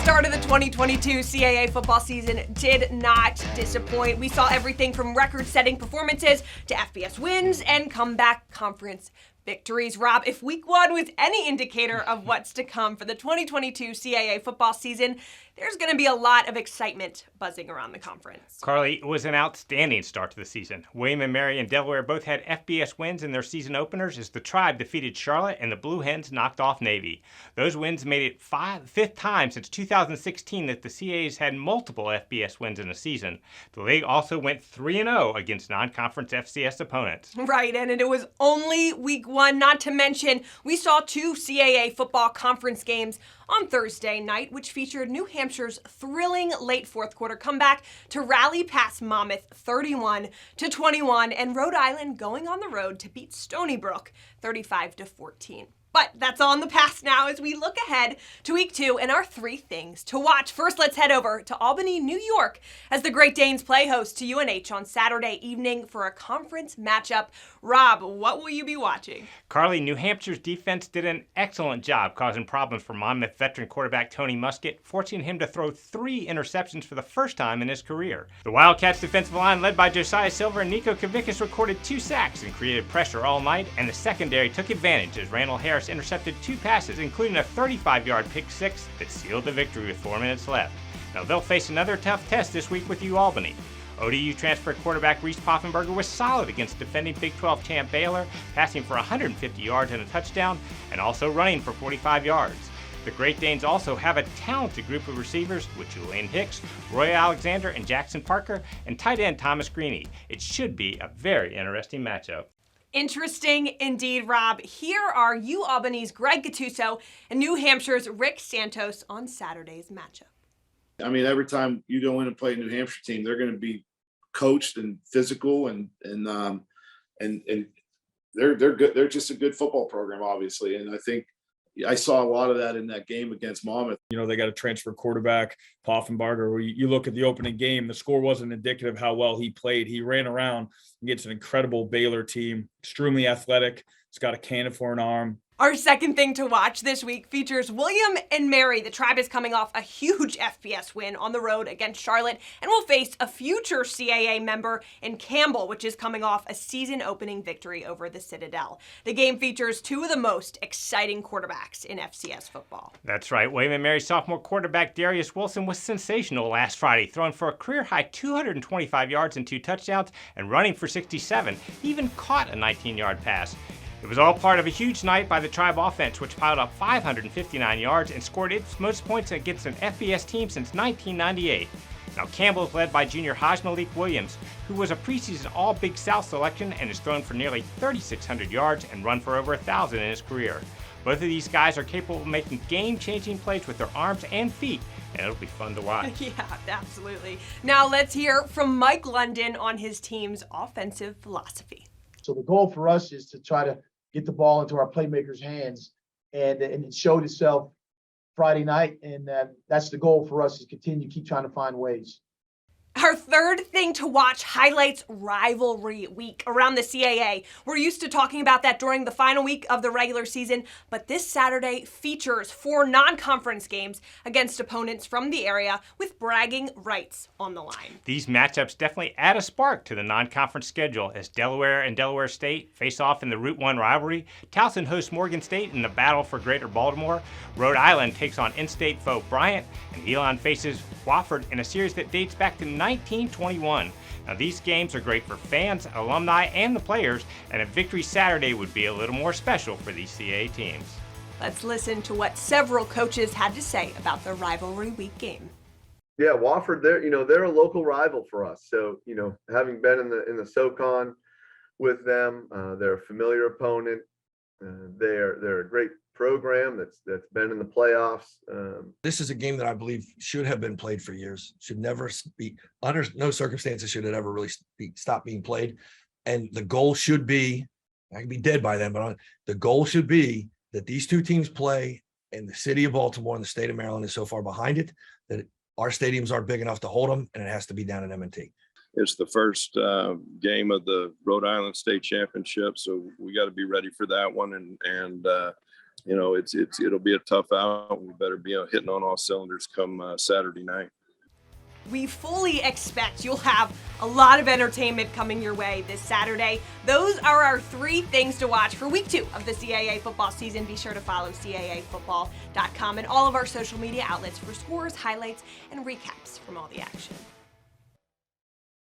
start of the 2022 CAA football season did not disappoint. We saw everything from record-setting performances to FBS wins and comeback conference victories. Rob, if week one was any indicator of what's to come for the 2022 CAA football season, there's going to be a lot of excitement buzzing around the conference. Carly, it was an outstanding start to the season. William and Mary and Delaware both had FBS wins in their season openers as the Tribe defeated Charlotte and the Blue Hens knocked off Navy. Those wins made it fifth time since 2016 that the CAAs had multiple FBS wins in a season. The league also went 3-0 against non-conference FCS opponents. Right, and it was only week one, not to mention we saw two CAA football conference games on Thursday night, which featured New Hampshire's thrilling late fourth quarter comeback to rally past Monmouth 31-21, and Rhode Island going on the road to beat Stony Brook 35-14. But that's all in the past now as we look ahead to week two and our three things to watch. First, let's head over to Albany, New York, as the Great Danes play host to UNH on Saturday evening for a conference matchup. Rob, what will you be watching? Carly, New Hampshire's defense did an excellent job causing problems for Monmouth veteran quarterback Tony Muskett, forcing him to throw 3 interceptions for the first time in his career. The Wildcats defensive line led by Josiah Silver and Nico Kavickas recorded 2 sacks and created pressure all night, and the secondary took advantage as Randall Harris intercepted 2 passes, including a 35-yard pick six that sealed the victory with 4 minutes left. Now they'll face another tough test this week with UAlbany. ODU transfer quarterback Reese Poffenberger was solid against defending Big 12 champ Baylor, passing for 150 yards and a touchdown, and also running for 45 yards. The Great Danes also have a talented group of receivers with Julian Hicks, Roy Alexander, and Jackson Parker, and tight end Thomas Greeny. It should be a very interesting matchup. Interesting indeed, Rob. Here are UAlbany's Greg Gattuso and New Hampshire's Rick Santos on Saturday's matchup. I mean, every time you go in and play a New Hampshire team, they're going to be coached and physical and they're good. They're just a good football program, obviously. And I think I saw a lot of that in that game against Monmouth. You know, they got a transfer quarterback, Poffenbarger, where you look at the opening game, the score wasn't indicative of how well he played. He ran around against an incredible Baylor team, extremely athletic. He's got a cannon for an arm. Our second thing to watch this week features William and Mary. The Tribe is coming off a huge FBS win on the road against Charlotte and will face a future CAA member in Campbell, which is coming off a season-opening victory over the Citadel. The game features 2 of the most exciting quarterbacks in FCS football. That's right. William and Mary sophomore quarterback Darius Wilson was sensational last Friday, throwing for a career-high 225 yards and 2 touchdowns and running for 67. He even caught a 19-yard pass. It was all part of a huge night by the Tribe offense, which piled up 559 yards and scored its most points against an FBS team since 1998. Now Campbell is led by junior Hajj-Malik Williams, who was a preseason All-Big South selection and has thrown for nearly 3,600 yards and run for over 1,000 in his career. Both of these guys are capable of making game-changing plays with their arms and feet, and it'll be fun to watch. Yeah, absolutely. Now let's hear from Mike London on his team's offensive philosophy. So the goal for us is to try to get the ball into our playmakers' hands, and it showed itself Friday night, and that's the goal for us, is continue to keep trying to find ways. Our third thing to watch highlights Rivalry Week around the CAA. We're used to talking about that during the final week of the regular season, but this Saturday features 4 non-conference games against opponents from the area with bragging rights on the line. These matchups definitely add a spark to the non-conference schedule as Delaware and Delaware State face off in the Route 1 rivalry. Towson hosts Morgan State in the battle for Greater Baltimore. Rhode Island takes on in-state foe Bryant, and Elon faces Wofford in a series that dates back to 1921. Now these games are great for fans, alumni, and the players, and a victory Saturday would be a little more special for these CAA teams. Let's listen to what several coaches had to say about the Rivalry Week game. Yeah, Wofford, they're a local rival for us. So, having been in the SoCon with them, they're a familiar opponent. They're a great program that's been in the playoffs. This is a game that I believe should have been played for years. Should never be, under no circumstances should it ever really stop being played. And the goal should be, I could be dead by then, but the goal should be that these 2 teams play, and the city of Baltimore and the state of Maryland is so far behind it that our stadiums aren't big enough to hold them, and it has to be down in M&T. It's the first game of the Rhode Island State Championship, so we got to be ready for that one. And it'll be a tough out. We better be hitting on all cylinders come Saturday night. We fully expect you'll have a lot of entertainment coming your way this Saturday. Those are our 3 things to watch for week 2 of the CAA football season. Be sure to follow CAAfootball.com and all of our social media outlets for scores, highlights, and recaps from all the action.